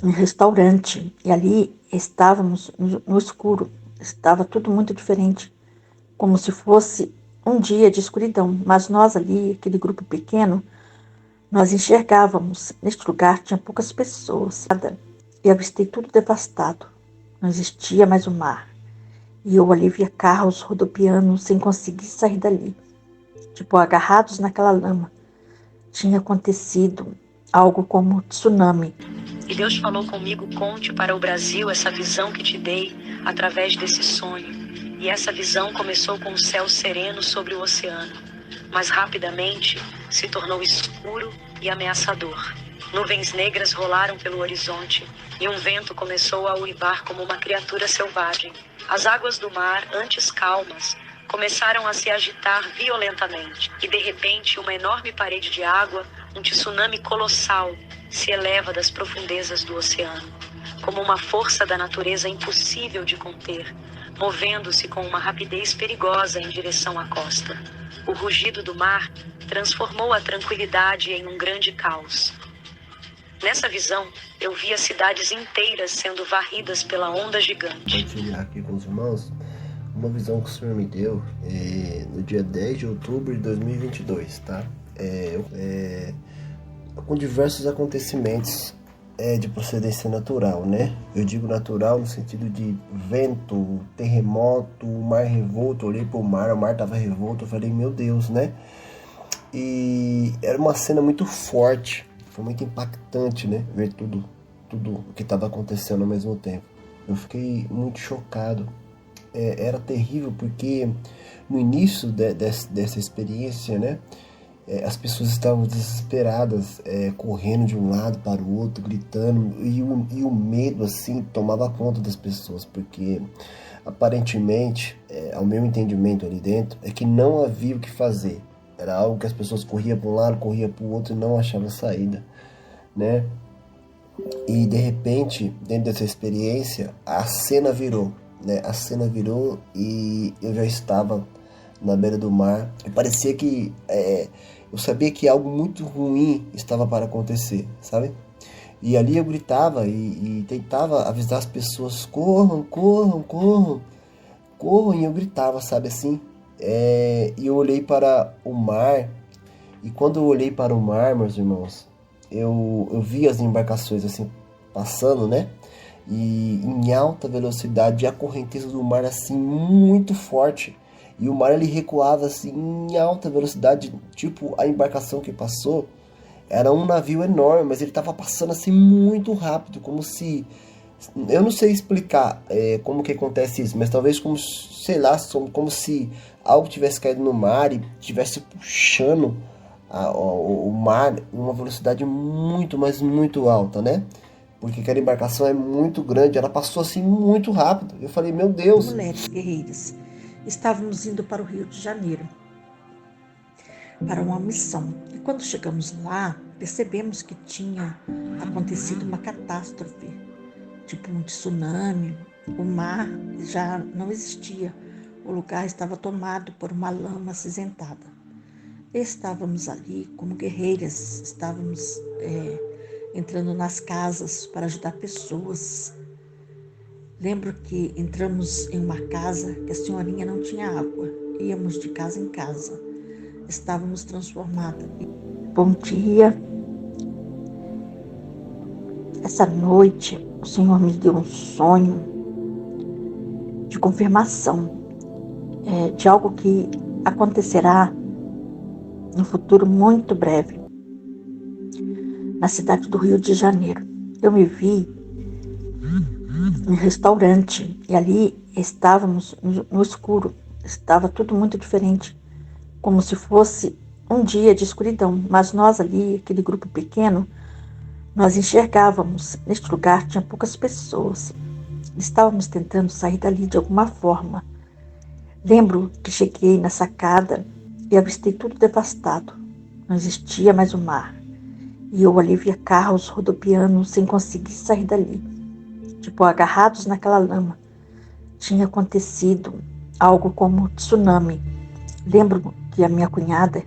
um restaurante e ali estávamos no escuro. Estava tudo muito diferente, como se fosse um dia de escuridão. Mas nós ali, aquele grupo pequeno, nós enxergávamos. Neste lugar tinha poucas pessoas. E avistei tudo devastado. Não existia mais o mar. E eu ali via carros rodopiando sem conseguir sair dali, tipo agarrados naquela lama. Tinha acontecido algo como tsunami. E Deus falou comigo: conte para o Brasil essa visão que te dei através desse sonho. E essa visão começou com o céu sereno sobre o oceano, mas rapidamente se tornou escuro e ameaçador. Nuvens negras rolaram pelo horizonte e um vento começou a uivar como uma criatura selvagem. As águas do mar, antes calmas, começaram a se agitar violentamente. E de repente, uma enorme parede de água, um tsunami colossal, se eleva das profundezas do oceano, como uma força da natureza impossível de conter, movendo-se com uma rapidez perigosa em direção à costa. O rugido do mar transformou a tranquilidade em um grande caos. Nessa visão, eu via cidades inteiras sendo varridas pela onda gigante. Compartilhar aqui com os irmãos uma visão que o Senhor me deu no dia 10 de outubro de 2022, tá? Com diversos acontecimentos de procedência natural, né? Eu digo natural no sentido de vento, terremoto, mar revolto. Eu olhei pro mar, o mar tava revolto, eu falei, meu Deus, né? E era uma cena muito forte, foi muito impactante, né? Ver tudo o que estava acontecendo ao mesmo tempo. Eu fiquei muito chocado. Era terrível porque no início dessa experiência, né? As pessoas estavam desesperadas, correndo de um lado para o outro, gritando, e o medo, assim, tomava conta das pessoas, porque aparentemente, ao meu entendimento ali dentro, é que não havia o que fazer. Era algo que as pessoas corriam para um lado, corriam para o outro e não achavam saída, né? E de repente, dentro dessa experiência, a cena virou, né? A cena virou e eu já estava na beira do mar. E parecia que eu sabia que algo muito ruim estava para acontecer, sabe? E ali eu gritava e tentava avisar as pessoas: corram, corram, corram, corram. E eu gritava, sabe assim? E eu olhei para o mar. E quando eu olhei para o mar, meus irmãos, eu vi as embarcações assim passando, né? E em alta velocidade, e a correnteza do mar assim muito forte. E o mar ele recuava assim em alta velocidade, tipo a embarcação que passou era um navio enorme, mas ele estava passando assim muito rápido, como se, eu não sei explicar como que acontece isso, mas talvez como, sei lá, como se algo tivesse caído no mar e tivesse puxando o mar em uma velocidade muito, mas muito alta, né? Porque aquela embarcação é muito grande, ela passou assim muito rápido. Eu falei, meu Deus. Mulheres guerreiras, estávamos indo para o Rio de Janeiro, para uma missão. E quando chegamos lá, percebemos que tinha acontecido uma catástrofe, tipo um tsunami. O mar já não existia, o lugar estava tomado por uma lama acinzentada. Estávamos ali como guerreiras, estávamos entrando nas casas para ajudar pessoas. Lembro que entramos em uma casa que a senhorinha não tinha água. Íamos de casa em casa. Estávamos transformadas. Bom dia. Essa noite o Senhor me deu um sonho de confirmação de algo que acontecerá no futuro muito breve, na cidade do Rio de Janeiro. Eu me vi em um restaurante e ali estávamos no escuro. Estava tudo muito diferente, como se fosse um dia de escuridão. Mas nós ali, aquele grupo pequeno, nós enxergávamos. Neste lugar tinha poucas pessoas. Estávamos tentando sair dali de alguma forma. Lembro que cheguei na sacada e avistei tudo devastado. Não existia mais o mar. E eu ali via carros rodopiando sem conseguir sair dali, tipo agarrados naquela lama. Tinha acontecido algo como tsunami. Lembro que a minha cunhada,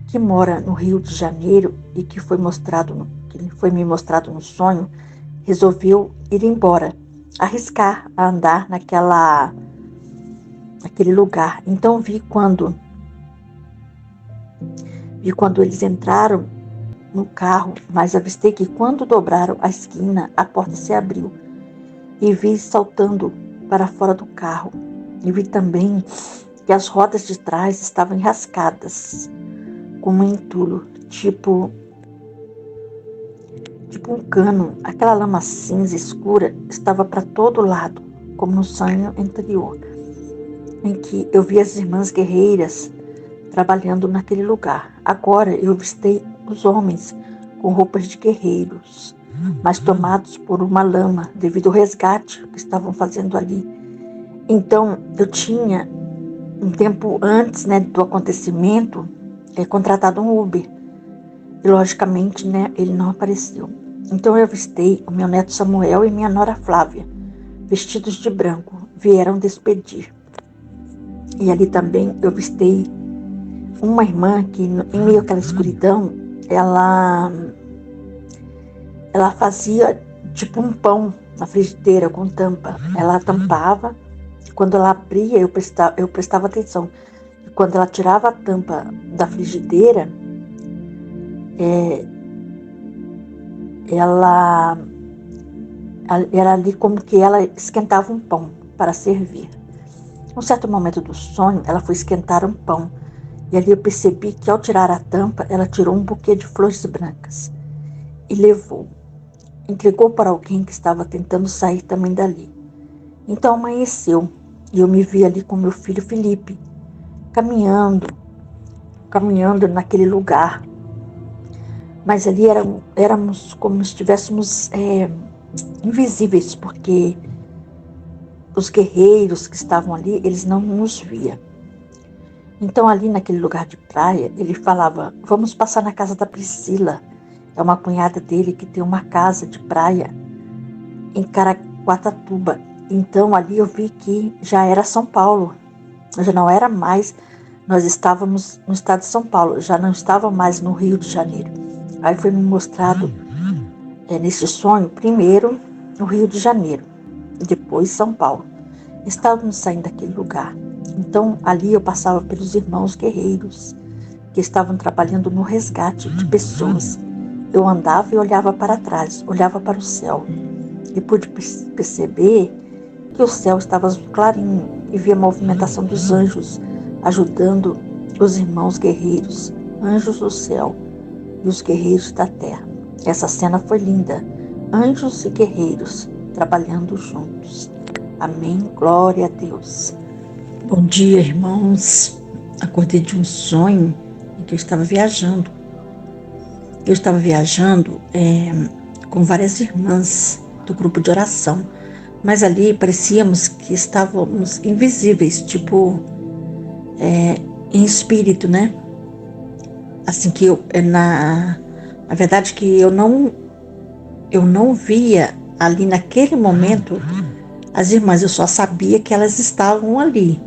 que mora no Rio de Janeiro e que foi me mostrado no sonho, resolveu ir embora, arriscar a andar naquele lugar. Então vi quando eles entraram no carro, mas avistei que quando dobraram a esquina, a porta se abriu e vi saltando para fora do carro. E vi também que as rodas de trás estavam enrascadas com um entulho, tipo um cano. Aquela lama cinza escura estava para todo lado, como no sonho anterior, em que eu vi as irmãs guerreiras trabalhando naquele lugar. Agora eu avistei os homens com roupas de guerreiros, mas tomados por uma lama devido ao resgate que estavam fazendo ali. Então eu tinha, um tempo antes, do acontecimento, contratado um Uber. E logicamente, ele não apareceu. Então eu avistei o meu neto Samuel e minha nora Flávia, vestidos de branco, vieram despedir. E ali também eu avistei uma irmã que, em meio àquela escuridão, ela fazia tipo um pão na frigideira com tampa. Ela tampava, e quando ela abria, eu prestava atenção. E quando ela tirava a tampa da frigideira, ela era ali como que ela esquentava um pão para servir. Num certo momento do sonho, ela foi esquentar um pão. E ali eu percebi que, ao tirar a tampa, ela tirou um buquê de flores brancas e levou. Entregou para alguém que estava tentando sair também dali. Então amanheceu e eu me vi ali com meu filho Felipe, caminhando naquele lugar. Mas ali éramos como se estivéssemos invisíveis, porque os guerreiros que estavam ali, eles não nos viam. Então ali naquele lugar de praia, ele falava: vamos passar na casa da Priscila. É uma cunhada dele que tem uma casa de praia em Caraguatatuba. Então ali eu vi que já era São Paulo. Já não era mais, nós estávamos no estado de São Paulo, já não estava mais no Rio de Janeiro. Aí foi me mostrado nesse sonho, primeiro o Rio de Janeiro, depois São Paulo. Estávamos saindo daquele lugar. Então ali eu passava pelos irmãos guerreiros que estavam trabalhando no resgate de pessoas. Eu andava e olhava para trás, olhava para o céu e pude perceber que o céu estava azul clarinho e via a movimentação dos anjos ajudando os irmãos guerreiros, anjos do céu e os guerreiros da terra. Essa cena foi linda, anjos e guerreiros trabalhando juntos. Amém, glória a Deus. Bom dia, irmãos. Acordei de um sonho em que eu estava viajando. Eu estava viajando com várias irmãs do grupo de oração, mas ali parecíamos que estávamos invisíveis, tipo em espírito, Assim que na verdade que eu não via ali naquele momento as irmãs, eu só sabia que elas estavam ali.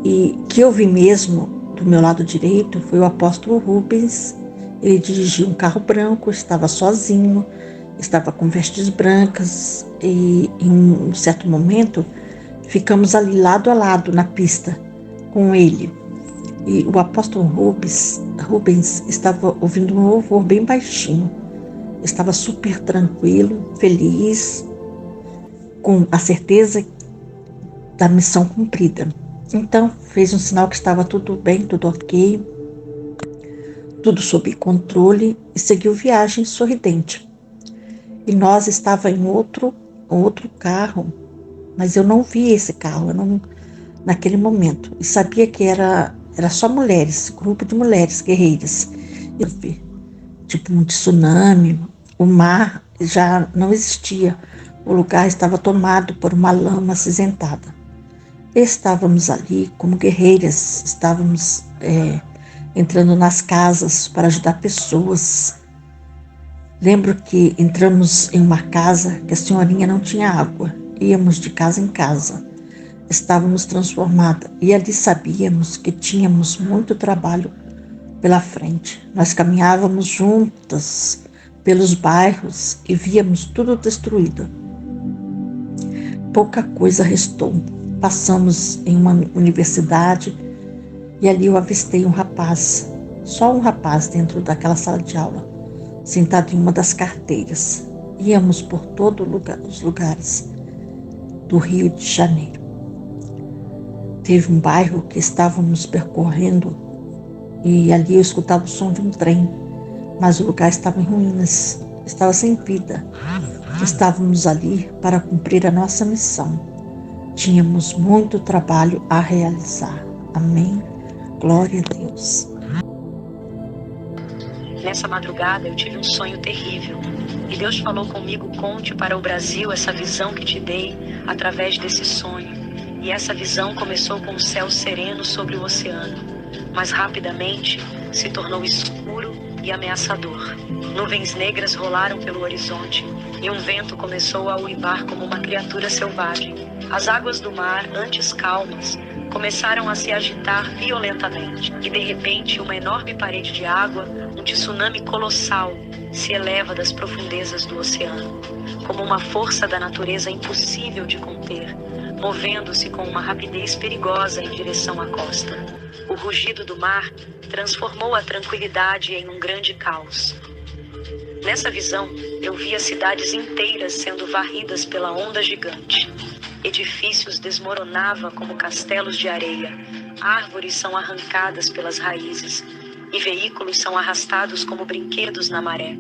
E que eu vi mesmo do meu lado direito foi o apóstolo Rubens. Ele dirigia um carro branco, estava sozinho, estava com vestes brancas e em um certo momento ficamos ali lado a lado na pista com ele. E o apóstolo Rubens estava ouvindo um louvor bem baixinho. Estava super tranquilo, feliz, com a certeza da missão cumprida. Então fez um sinal que estava tudo bem, tudo ok, tudo sob controle e seguiu viagem sorridente. E nós estávamos em outro carro, mas eu não vi esse carro, naquele momento. E sabia que era só mulheres, grupo de mulheres guerreiras. Eu vi, tipo um tsunami, o mar já não existia, o lugar estava tomado por uma lama acinzentada. Estávamos ali como guerreiras, estávamos entrando nas casas para ajudar pessoas. Lembro que entramos em uma casa que a senhorinha não tinha água, íamos de casa em casa. Estávamos transformadas e ali sabíamos que tínhamos muito trabalho pela frente. Nós caminhávamos juntas pelos bairros e víamos tudo destruído. Pouca coisa restou. Passamos em uma universidade e ali eu avistei um rapaz, só um rapaz dentro daquela sala de aula, sentado em uma das carteiras. Íamos por todos os lugares do Rio de Janeiro. Teve um bairro que estávamos percorrendo e ali eu escutava o som de um trem, mas o lugar estava em ruínas, estava sem vida. Estávamos ali para cumprir a nossa missão. Tínhamos muito trabalho a realizar. Amém. Glória a Deus. Nessa madrugada eu tive um sonho terrível. E Deus falou comigo: conte para o Brasil essa visão que te dei através desse sonho. E essa visão começou com o céu sereno sobre o oceano, mas rapidamente se tornou escuro e ameaçador. Nuvens negras rolaram pelo horizonte e um vento começou a uivar como uma criatura selvagem. As águas do mar, antes calmas, começaram a se agitar violentamente e de repente uma enorme parede de água, um tsunami colossal, se eleva das profundezas do oceano, como uma força da natureza impossível de conter, movendo-se com uma rapidez perigosa em direção à costa. O rugido do mar transformou a tranquilidade em um grande caos. Nessa visão, eu via cidades inteiras sendo varridas pela onda gigante. Edifícios desmoronavam como castelos de areia, árvores são arrancadas pelas raízes e veículos são arrastados como brinquedos na maré.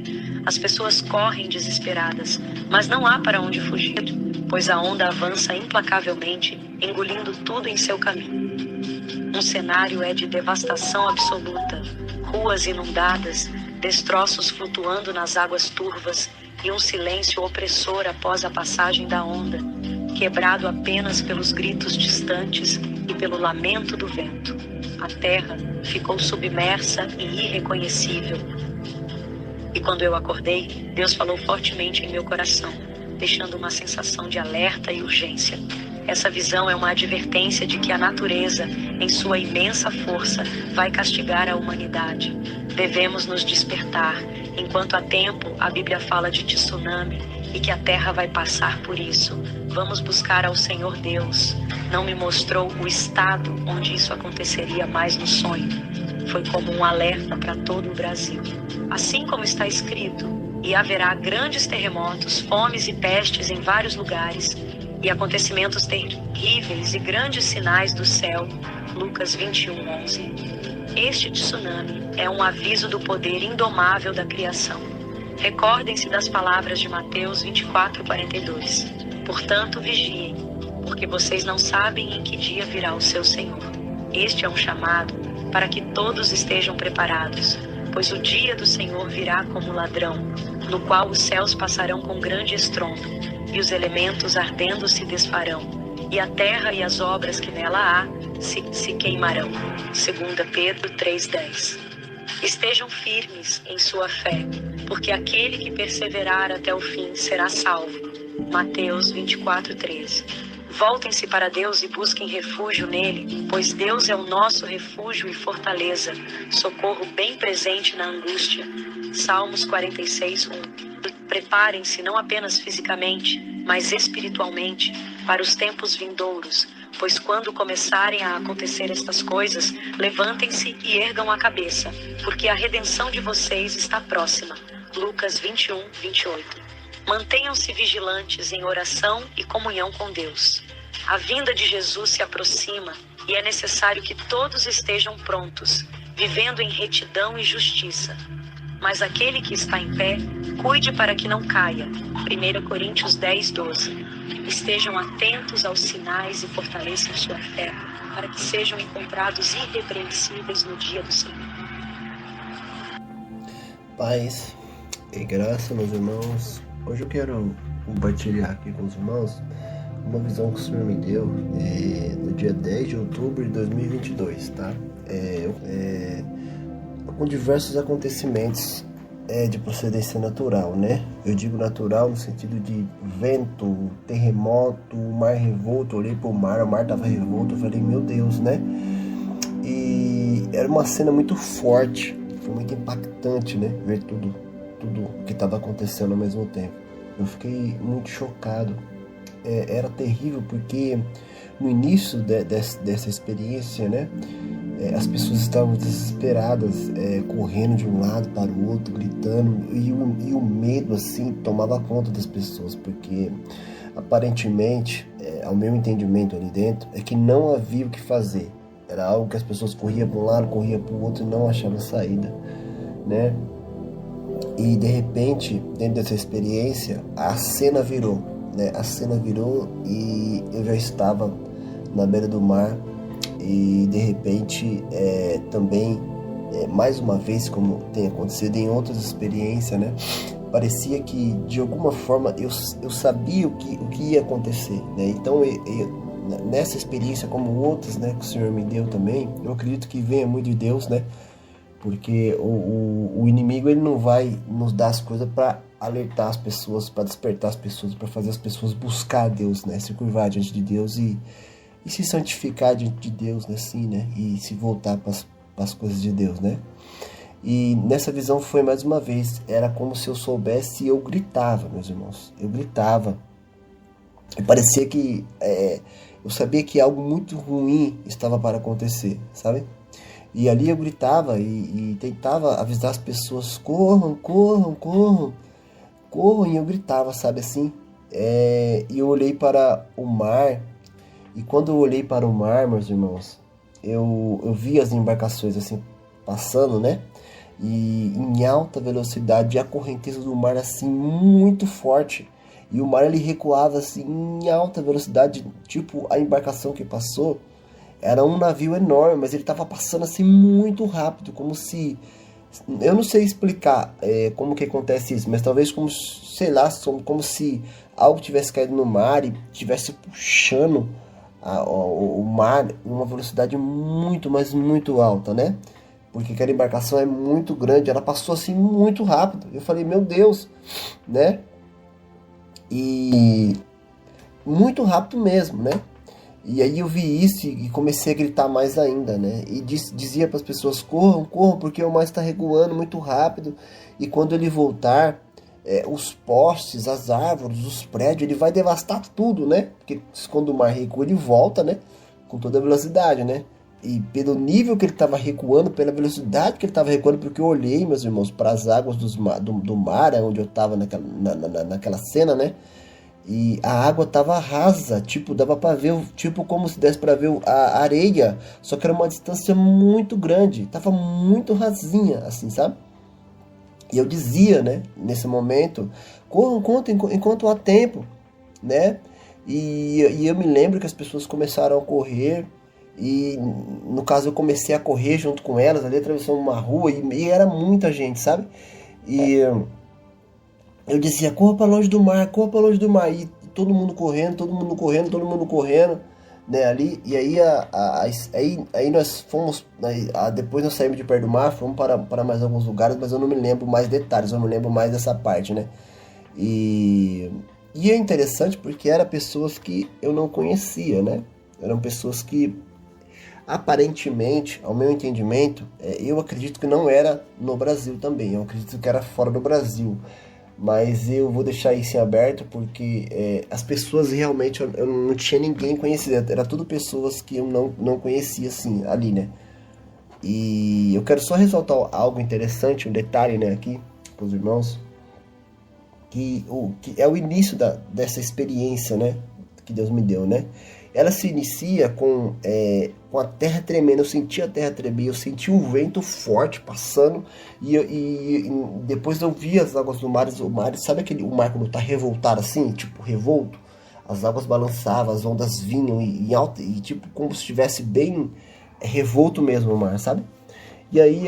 As pessoas correm desesperadas, mas não há para onde fugir, pois a onda avança implacavelmente, engolindo tudo em seu caminho. Um cenário é de devastação absoluta, ruas inundadas, destroços flutuando nas águas turvas e um silêncio opressor após a passagem da onda, quebrado apenas pelos gritos distantes e pelo lamento do vento. A terra ficou submersa e irreconhecível. E quando eu acordei, Deus falou fortemente em meu coração, deixando uma sensação de alerta e urgência. Essa visão é uma advertência de que a natureza, em sua imensa força, vai castigar a humanidade. Devemos nos despertar. Enquanto há tempo, a Bíblia fala de tsunami e que a terra vai passar por isso. Vamos buscar ao Senhor Deus. Não me mostrou o estado onde isso aconteceria mais no sonho. Foi como um alerta para todo o Brasil. Assim como está escrito, e haverá grandes terremotos, fomes e pestes em vários lugares, e acontecimentos terríveis e grandes sinais do céu. Lucas 21:11. Este tsunami é um aviso do poder indomável da criação. Recordem-se das palavras de Mateus 24:42. Portanto, vigiem, porque vocês não sabem em que dia virá o seu Senhor. Este é um chamado para que todos estejam preparados, pois o dia do Senhor virá como ladrão, no qual os céus passarão com grande estrondo, e os elementos ardendo se desfarão, e a terra e as obras que nela há se queimarão. 2 Pedro 3:10. Estejam firmes em sua fé, porque aquele que perseverar até o fim será salvo. Mateus 24:13. Voltem-se para Deus e busquem refúgio nele, pois Deus é o nosso refúgio e fortaleza, socorro bem presente na angústia. Salmos 46:1. Preparem-se não apenas fisicamente, mas espiritualmente, para os tempos vindouros, pois quando começarem a acontecer estas coisas, levantem-se e ergam a cabeça, porque a redenção de vocês está próxima. Lucas 21:28. Mantenham-se vigilantes em oração e comunhão com Deus. A vinda de Jesus se aproxima e é necessário que todos estejam prontos, vivendo em retidão e justiça. Mas aquele que está em pé, cuide para que não caia. 1 Coríntios 10:12. Estejam atentos aos sinais e fortaleçam sua fé, para que sejam encontrados irrepreensíveis no dia do Senhor. Paz e graça, meus irmãos. Hoje eu quero compartilhar aqui com os irmãos uma visão que o Senhor me deu no dia 10 de outubro de 2022, tá? Com diversos acontecimentos de procedência natural, né? Eu digo natural no sentido de vento, terremoto, mar revolto. Eu olhei pro mar, o mar tava revolto, eu falei, meu Deus, né? E era uma cena muito forte, foi muito impactante, né? Ver tudo que estava acontecendo ao mesmo tempo. Eu fiquei muito chocado. Era terrível porque no início dessa experiência, né, as pessoas estavam desesperadas, correndo de um lado para o outro, gritando, e o medo assim tomava conta das pessoas, porque aparentemente, ao meu entendimento ali dentro, é que não havia o que fazer. Era algo que as pessoas corriam para um lado, corriam para o outro e não achavam saída, né? E de repente, dentro dessa experiência, a cena virou, né? A cena virou e eu já estava na beira do mar e de repente também, mais uma vez, como tem acontecido em outras experiências, né? Parecia que de alguma forma eu sabia o que ia acontecer, né? Então nessa experiência, como outras, né, que o Senhor me deu também, eu acredito que venha muito de Deus, né? Porque o inimigo, ele não vai nos dar as coisas para alertar as pessoas, para despertar as pessoas, para fazer as pessoas buscar Deus, né? Se curvar diante de Deus e se santificar diante de Deus, né? Sim, né? E se voltar para as coisas de Deus, né? E nessa visão foi mais uma vez, era como se eu soubesse e eu gritava, meus irmãos. Eu gritava. E parecia que eu sabia que algo muito ruim estava para acontecer, sabe? E ali eu gritava e tentava avisar as pessoas, corram, corram, corram, corram, e eu gritava, sabe assim? E eu olhei para o mar, e quando eu olhei para o mar, meus irmãos, eu vi as embarcações assim, passando, né? E em alta velocidade, e a correnteza do mar assim, muito forte. E o mar ele recuava assim, em alta velocidade, tipo a embarcação que passou. Era um navio enorme, mas ele estava passando assim muito rápido, como se... Eu não sei explicar como que acontece isso, mas talvez como, sei lá, como se algo tivesse caído no mar e tivesse puxando o mar em uma velocidade muito, mas muito alta, né? Porque aquela embarcação é muito grande, ela passou assim muito rápido. Eu falei, meu Deus, né? E muito rápido mesmo, né? E aí eu vi isso e comecei a gritar mais ainda, né? E dizia para as pessoas, corram, corram, porque o mar está recuando muito rápido. E quando ele voltar, os postes, as árvores, os prédios, ele vai devastar tudo, né? Porque quando o mar recua, ele volta, né? Com toda a velocidade, né? E pelo nível que ele estava recuando, pela velocidade que ele estava recuando, porque eu olhei, meus irmãos, para as águas do mar, onde eu estava naquela cena, né? E a água tava rasa, tipo, dava para ver, tipo, como se desse para ver a areia, só que era uma distância muito grande, tava muito rasinha, assim, sabe? E eu dizia, né, nesse momento, corram enquanto há tempo, né? E eu me lembro que as pessoas começaram a correr, e no caso eu comecei a correr junto com elas, ali atravessando uma rua, e era muita gente, sabe? E eu dizia, corra para longe do mar, corra para longe do mar. E todo mundo correndo, todo mundo correndo, todo mundo correndo, né, ali. E aí, aí nós fomos, depois nós saímos de perto do mar, fomos para mais alguns lugares, mas eu não me lembro mais detalhes, eu não me lembro mais dessa parte, né. E é interessante porque eram pessoas que eu não conhecia, né. Eram pessoas que, aparentemente, ao meu entendimento, eu acredito que não era no Brasil também, eu acredito que era fora do Brasil. Mas eu vou deixar isso em aberto porque as pessoas realmente eu não tinha ninguém conhecido. Era tudo pessoas que eu não conhecia assim, ali, né? E eu quero só ressaltar algo interessante, um detalhe, né, aqui com os irmãos, que é o início dessa experiência, né, que Deus me deu, né? Ela se inicia com a terra tremendo. Eu senti a terra tremer, eu senti um vento forte passando e depois eu vi as águas do mar. O mar, sabe o mar quando tá revoltado assim, tipo revolto? As águas balançavam, as ondas vinham e alta, e tipo como se estivesse bem revolto mesmo o mar, sabe? E aí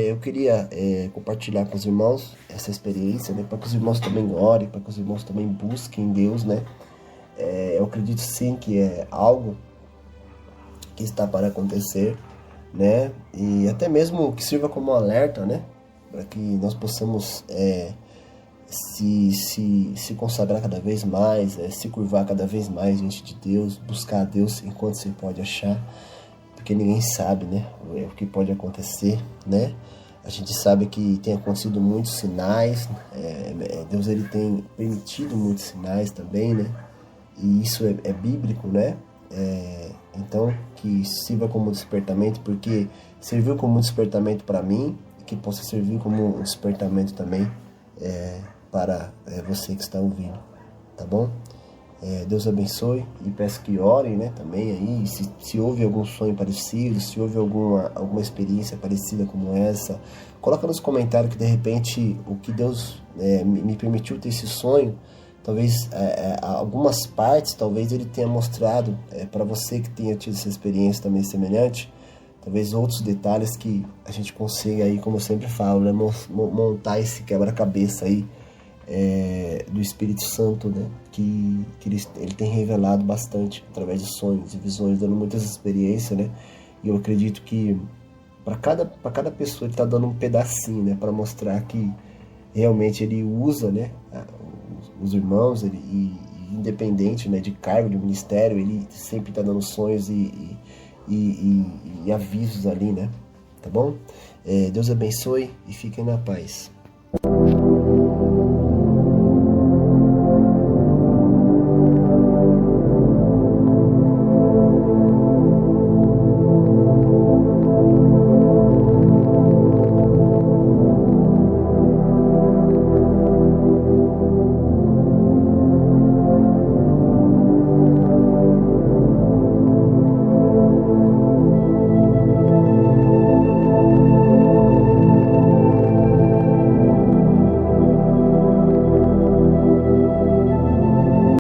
eu queria compartilhar com os irmãos essa experiência, né? Para que os irmãos também orem, para que os irmãos também busquem Deus, né? Eu acredito sim que é algo que está para acontecer, né? E até mesmo que sirva como um alerta, né? Para que nós possamos se consagrar cada vez mais, se curvar cada vez mais diante de Deus, buscar a Deus enquanto se pode achar, porque ninguém sabe, né? O que pode acontecer, né? A gente sabe que tem acontecido muitos sinais, Deus ele tem permitido muitos sinais também, né? E isso é bíblico, né? Então, que sirva como despertamento, porque serviu como despertamento para mim, e que possa servir como um despertamento também para você que está ouvindo, tá bom? Deus abençoe e peço que orem, né, também aí, se houve algum sonho parecido, se houve alguma experiência parecida como essa, coloca nos comentários que de repente o que Deus me permitiu ter esse sonho, talvez algumas partes, talvez ele tenha mostrado para você que tenha tido essa experiência também semelhante, talvez outros detalhes que a gente consiga aí, como eu sempre falo, né, montar esse quebra-cabeça aí do Espírito Santo, né, que ele tem revelado bastante através de sonhos e visões, dando muitas experiências, né, e eu acredito que para cada pessoa ele está dando um pedacinho, né, para mostrar que realmente ele usa, né, os irmãos, e independente, né, de cargo, de ministério, ele sempre está dando sonhos e avisos ali, né, tá bom? Deus abençoe e fiquem na paz.